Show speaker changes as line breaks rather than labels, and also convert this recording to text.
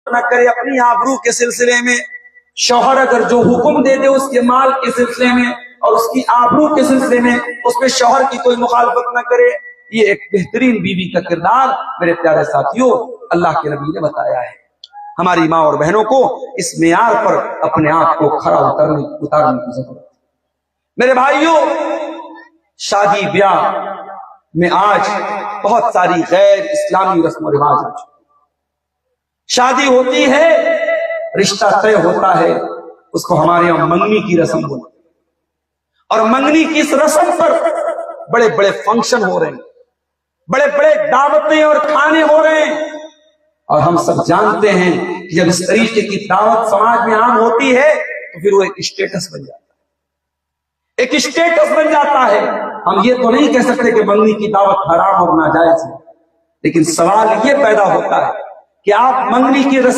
न करे अपनी आबरू के सिलसिले में। शौहर अगर जो हुक्म दे दे उसके माल के सिलसिले में और उसकी आबरू के सिलसिले में, उसमें शौहर की कोई मुखालफत न करे। ये एक बेहतरीन बीवी का किरदार मेरे प्यारे साथियों अल्लाह के नबी ने बताया है। हमारी माँ और बहनों को इस मेयार पर अपने आप को खरा उतारने की जरूरत है। मेरे भाइयों, शादी ब्याह में आज बहुत सारी गैर इस्लामी रस्म रिवाज है। शादी होती है, रिश्ता तय होता है, उसको हमारे यहां मंगनी की रस्म बोलते हैं। और मंगनी की इस रस्म पर बड़े बड़े फंक्शन हो रहे हैं, बड़े बड़े दावतें और खाने हो रहे हैं। और हम सब जानते हैं कि जब इस तरीके की दावत समाज में आम होती है तो फिर वो एक स्टेटस बन जाता है, एक स्टेटस बन जाता है। हम ये तो नहीं कह सकते कि मंगनी की दावत हराम और नाजायज है, लेकिन सवाल ये पैदा होता है कि आप मंगनी की रस्म